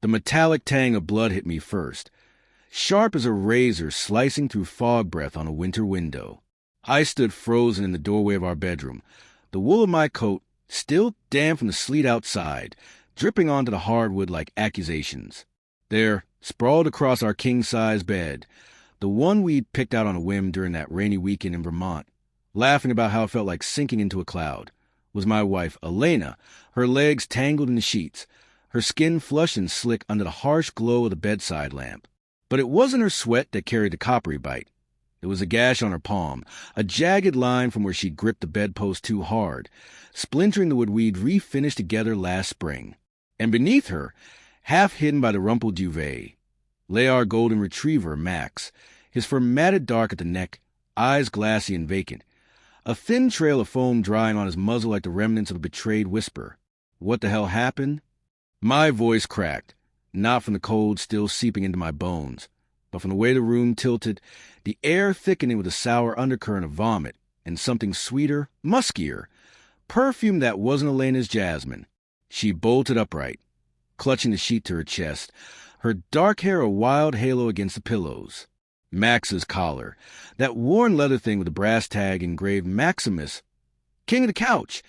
The metallic tang of blood hit me first, sharp as a razor slicing through fog breath on a winter window. I stood frozen in the doorway of our bedroom, the wool of my coat, still damp from the sleet outside, dripping onto the hardwood like accusations. There, sprawled across our king-size bed, the one we'd picked out on a whim during that rainy weekend in Vermont, laughing about how it felt like sinking into a cloud, was my wife, Elena, her legs tangled in the sheets, her skin flushed and slick under the harsh glow of the bedside lamp. But it wasn't her sweat that carried the coppery bite. It was a gash on her palm, a jagged line from where she gripped the bedpost too hard, splintering the wood we'd refinished together last spring. And beneath her, half hidden by the rumpled duvet, lay our golden retriever, Max, his fur matted dark at the neck, eyes glassy and vacant, a thin trail of foam drying on his muzzle like the remnants of a betrayed whisper. What the hell happened? My voice cracked, not from the cold still seeping into my bones, but from the way the room tilted, the air thickening with a sour undercurrent of vomit and something sweeter, muskier, perfume that wasn't Elena's jasmine. She bolted upright, clutching the sheet to her chest, her dark hair a wild halo against the pillows. Max's collar, that worn leather thing with the brass tag engraved Maximus, king of the couch,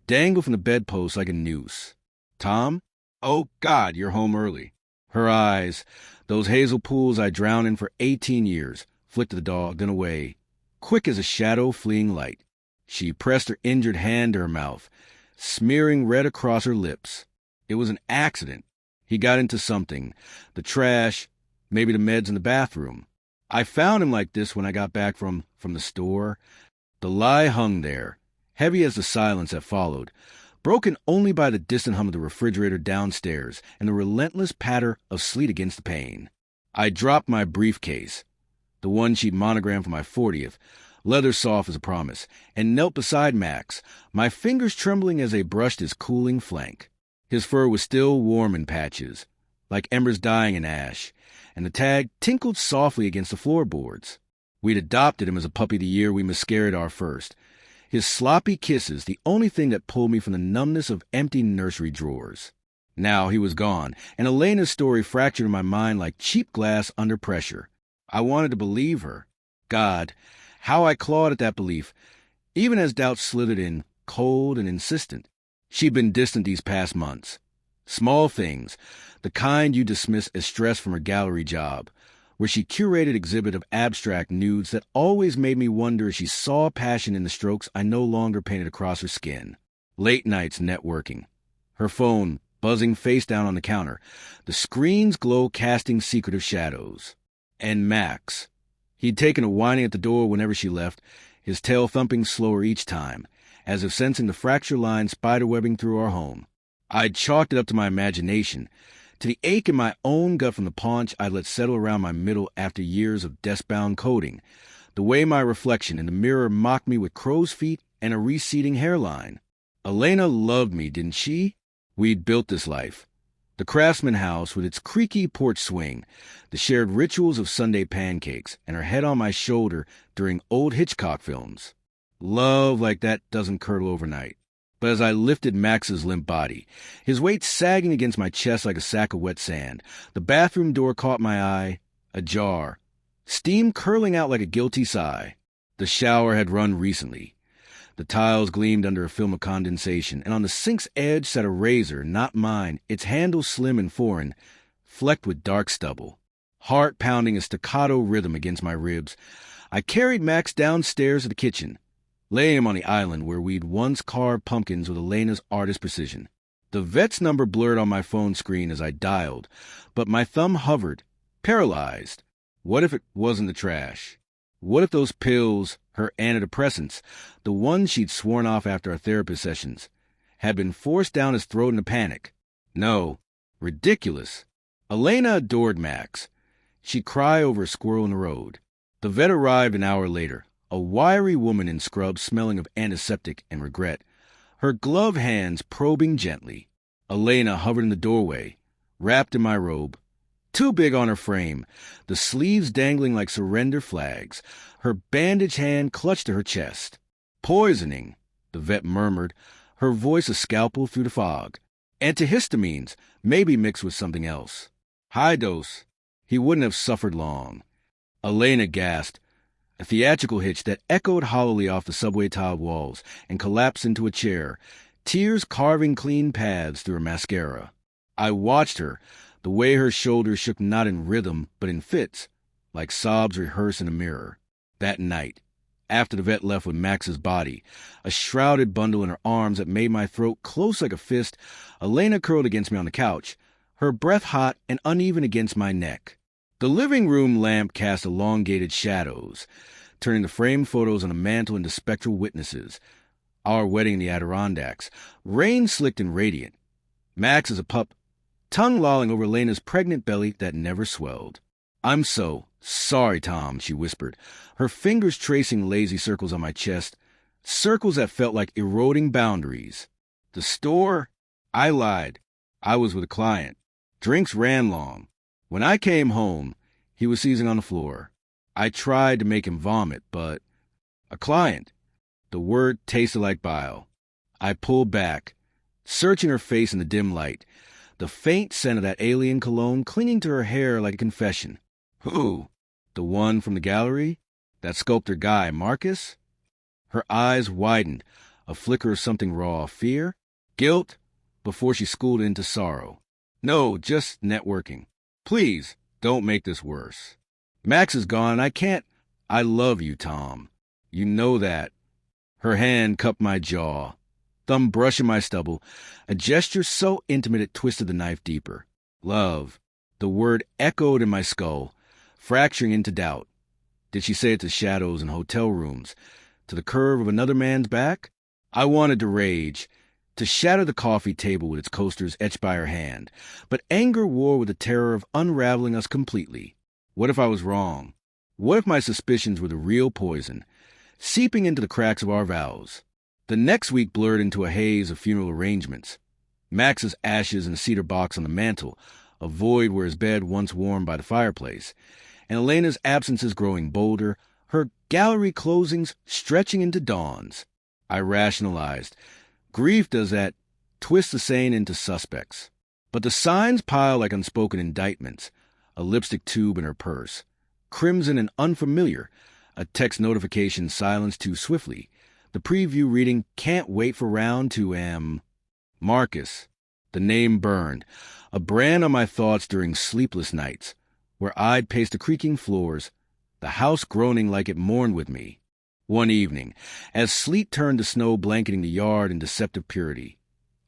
dangled from the bedpost like a noose. Tom? Oh, God, you're home early. Her eyes, those hazel pools I drowned in for 18 years, flicked at the dog, then away, quick as a shadow fleeing light. She pressed her injured hand to her mouth, smearing red across her lips. It was an accident. He got into something, the trash, maybe the meds in the bathroom. I found him like this when I got back from the store. The lie hung there, heavy as the silence that followed, broken only by the distant hum of the refrigerator downstairs and the relentless patter of sleet against the pane. I dropped my briefcase, the one she'd monogrammed for my 40th, leather soft as a promise, and knelt beside Max, my fingers trembling as they brushed his cooling flank. His fur was still warm in patches, like embers dying in ash, and the tag tinkled softly against the floorboards. We'd adopted him as a puppy the year we miscarried our first. His sloppy kisses, the only thing that pulled me from the numbness of empty nursery drawers. Now he was gone, and Elena's story fractured in my mind like cheap glass under pressure. I wanted to believe her. God, how I clawed at that belief, even as doubt slithered in, cold and insistent. She'd been distant these past months. Small things, the kind you dismiss as stress from her gallery job, where she curated exhibit of abstract nudes that always made me wonder if she saw passion in the strokes I no longer painted across her skin. Late nights networking. Her phone buzzing face down on the counter, the screen's glow casting secretive shadows. And Max. He'd taken a whining at the door whenever she left, his tail thumping slower each time, as if sensing the fracture line spiderwebbing through our home. I'd chalked it up to my imagination, to the ache in my own gut from the paunch I'd let settle around my middle after years of desk-bound coding, the way my reflection in the mirror mocked me with crow's feet and a receding hairline. Elena loved me, didn't she? We'd built this life. The Craftsman house with its creaky porch swing, the shared rituals of Sunday pancakes, and her head on my shoulder during old Hitchcock films. Love like that doesn't curdle overnight. But as I lifted Max's limp body, his weight sagging against my chest like a sack of wet sand, the bathroom door caught my eye, ajar, steam curling out like a guilty sigh. The shower had run recently. The tiles gleamed under a film of condensation, and on the sink's edge sat a razor, not mine, its handle slim and foreign, flecked with dark stubble. Heart pounding a staccato rhythm against my ribs, I carried Max downstairs to the kitchen, laying him on the island where we'd once carved pumpkins with Elena's artist precision. The vet's number blurred on my phone screen as I dialed, but my thumb hovered, paralyzed. What if it wasn't the trash? What if those pills, her antidepressants, the ones she'd sworn off after our therapist sessions, had been forced down his throat in a panic? No. Ridiculous. Elena adored Max. She'd cry over a squirrel in the road. The vet arrived an hour later, a wiry woman in scrubs smelling of antiseptic and regret, her gloved hands probing gently. Elena hovered in the doorway, wrapped in my robe, too big on her frame, the sleeves dangling like surrender flags, her bandaged hand clutched to her chest. Poisoning, the vet murmured, her voice a scalpel through the fog. Antihistamines, maybe mixed with something else. High dose. He wouldn't have suffered long. Elena gasped, a theatrical hitch that echoed hollowly off the subway tiled walls, and collapsed into a chair, tears carving clean paths through her mascara. I watched her, the way her shoulders shook not in rhythm, but in fits, like sobs rehearsed in a mirror. That night, after the vet left with Max's body, a shrouded bundle in her arms that made my throat close like a fist, Elena curled against me on the couch, her breath hot and uneven against my neck. The living room lamp cast elongated shadows, turning the framed photos on the mantel into spectral witnesses. Our wedding in the Adirondacks, rain-slicked and radiant. Max as a pup, tongue lolling over Elena's pregnant belly that never swelled. "I'm so sorry, Tom," she whispered, her fingers tracing lazy circles on my chest, circles that felt like eroding boundaries. "The store?" I lied. I was with a client. Drinks ran long. When I came home, he was seizing on the floor. I tried to make him vomit, but... A client. The word tasted like bile. I pulled back, searching her face in the dim light, the faint scent of that alien cologne clinging to her hair like a confession. Who? The one from the gallery? That sculptor guy, Marcus? Her eyes widened, a flicker of something raw. Fear? Guilt? Before she schooled into sorrow. No, just networking. Please, don't make this worse. Max is gone, and I can't... I love you, Tom. You know that. Her hand cupped my jaw, thumb brushing my stubble, a gesture so intimate it twisted the knife deeper. Love. The word echoed in my skull, fracturing into doubt. Did she say it to shadows in hotel rooms, to the curve of another man's back? I wanted to rage, to shatter the coffee table with its coasters etched by her hand, but anger wore with the terror of unraveling us completely. What if I was wrong? What if my suspicions were the real poison, seeping into the cracks of our vows? The next week blurred into a haze of funeral arrangements. Max's ashes in a cedar box on the mantel, a void where his bed once warmed by the fireplace, and Elena's absences growing bolder, her gallery closings stretching into dawns. I rationalized. Grief does that, twist the sane into suspects. But the signs piled like unspoken indictments, a lipstick tube in her purse, crimson and unfamiliar, a text notification silenced too swiftly, the preview reading, "Can't wait for round 2 Marcus. The name burned, a brand on my thoughts during sleepless nights, where I'd pace the creaking floors, the house groaning like it mourned with me. One evening, as sleet turned to snow blanketing the yard in deceptive purity,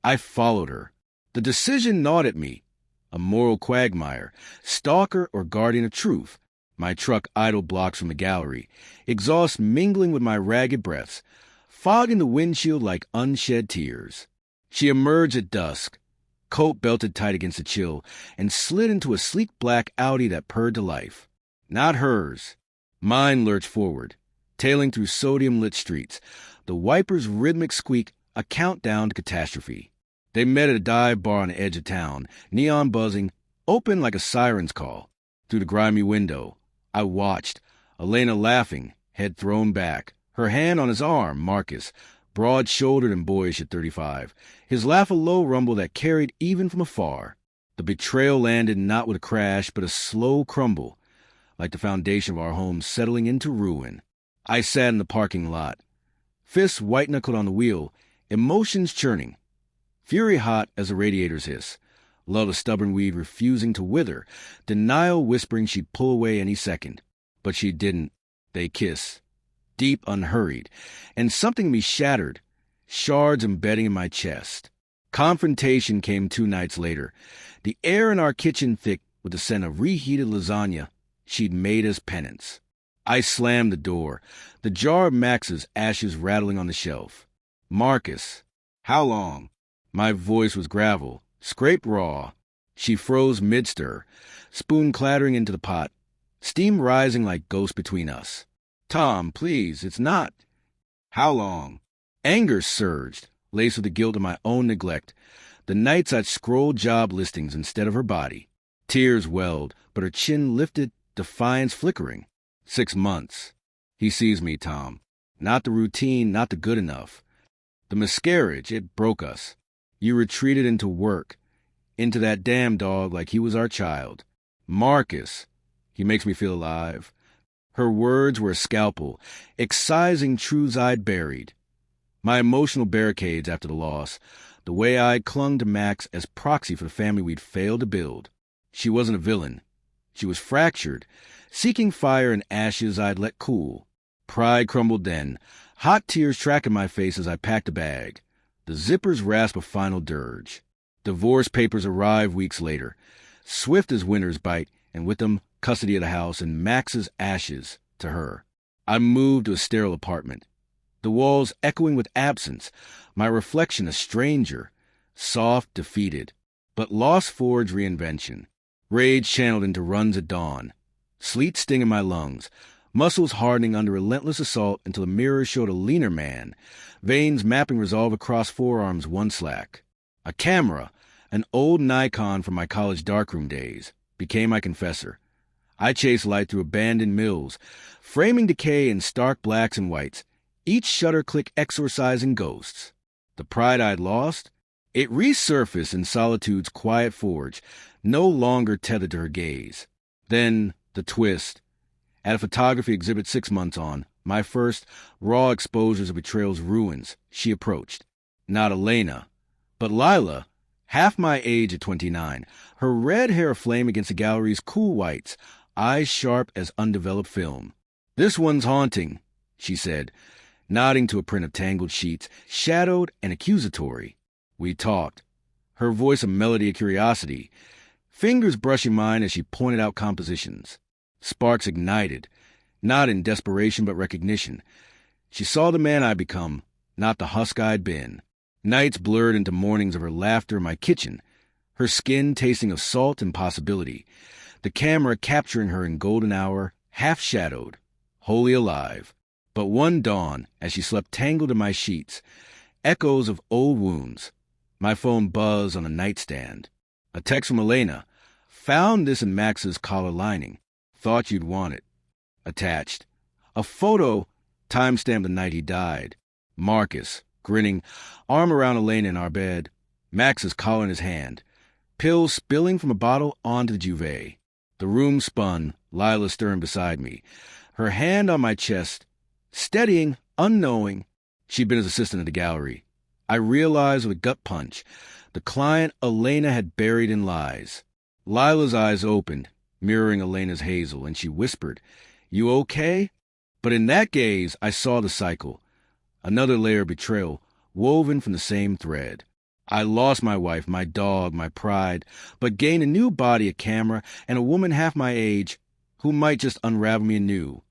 I followed her. The decision gnawed at me, a moral quagmire, stalker or guardian of truth. My truck idled blocks from the gallery, exhaust mingling with my ragged breaths, fogging the windshield like unshed tears. She emerged at dusk, coat belted tight against the chill, and slid into a sleek black Audi that purred to life. Not hers. Mine lurched forward, tailing through sodium-lit streets, the wiper's rhythmic squeak a countdown to catastrophe. They met at a dive bar on the edge of town, neon buzzing, open like a siren's call. Through the grimy window, I watched, Elena laughing, head thrown back, her hand on his arm, Marcus, broad-shouldered and boyish at 35, his laugh a low rumble that carried even from afar. The betrayal landed not with a crash, but a slow crumble, like the foundation of our home settling into ruin. I sat in the parking lot, fists white-knuckled on the wheel, emotions churning, fury hot as the radiator's hiss, love a stubborn weed refusing to wither, denial whispering she'd pull away any second. But she didn't. They kissed, deep, unhurried, and something in me shattered, shards embedding in my chest. Confrontation came 2 nights later, the air in our kitchen thick with the scent of reheated lasagna she'd made as penance. I slammed the door, the jar of Max's ashes rattling on the shelf. Marcus. How long? My voice was gravel, scraped raw. She froze mid-stir, spoon clattering into the pot, steam rising like ghosts between us. Tom, please, it's not. How long? Anger surged, laced with the guilt of my own neglect, the nights I'd scrolled job listings instead of her body. Tears welled, but her chin lifted, defiance flickering. 6 months. He sees me, Tom. Not the routine, not the good enough. The miscarriage, it broke us. You retreated into work, into that damn dog like he was our child. Marcus, he makes me feel alive. Her words were a scalpel, excising truths I'd buried. My emotional barricades after the loss, the way I clung to Max as proxy for the family we'd failed to build. She wasn't a villain. She was fractured, seeking fire and ashes I'd let cool. Pride crumbled then, hot tears tracking my face as I packed a bag. The zippers rasp a final dirge. Divorce papers arrive weeks later, swift as winter's bite, and with them custody of the house and Max's ashes to her. I moved to a sterile apartment, the walls echoing with absence, my reflection a stranger, soft, defeated, but lost forged reinvention. Rage channeled into runs at dawn, sleet stinging my lungs, muscles hardening under relentless assault until the mirror showed a leaner man, veins mapping resolve across forearms one slack. A camera, an old Nikon from my college darkroom days, became my confessor. I chased light through abandoned mills, framing decay in stark blacks and whites, each shutter click exorcising ghosts. The pride I'd lost, it resurfaced in solitude's quiet forge, no longer tethered to her gaze. Then, the twist. At a photography exhibit 6 months on, my first raw exposures of Betrayal's ruins, she approached. Not Elena, but Lila, half my age at 29, her red hair aflame against the gallery's cool whites, eyes sharp as undeveloped film. "This one's haunting," she said, nodding to a print of tangled sheets, shadowed and accusatory. We talked, her voice a melody of curiosity, fingers brushing mine as she pointed out compositions. Sparks ignited, not in desperation but recognition. She saw the man I'd become, not the husk I'd been. Nights blurred into mornings of her laughter in my kitchen, her skin tasting of salt and possibility, the camera capturing her in golden hour, half-shadowed, wholly alive. But one dawn, as she slept tangled in my sheets, echoes of old wounds. My phone buzzed on a nightstand. A text from Elena. "Found this in Max's collar lining. Thought you'd want it." Attached. A photo, time-stamped the night he died. Marcus, grinning, arm around Elena in our bed. Max's collar in his hand. Pills spilling from a bottle onto the duvet. The room spun, Lila stirring beside me. Her hand on my chest, steadying, unknowing. She'd been his assistant at the gallery. I realized with a gut punch, the client Elena had buried in lies. Lila's eyes opened, mirroring Elena's hazel, and she whispered, "You okay?" But in that gaze, I saw the cycle. Another layer of betrayal, woven from the same thread. I lost my wife, my dog, my pride, but gained a new body, a camera, and a woman half my age who might just unravel me anew.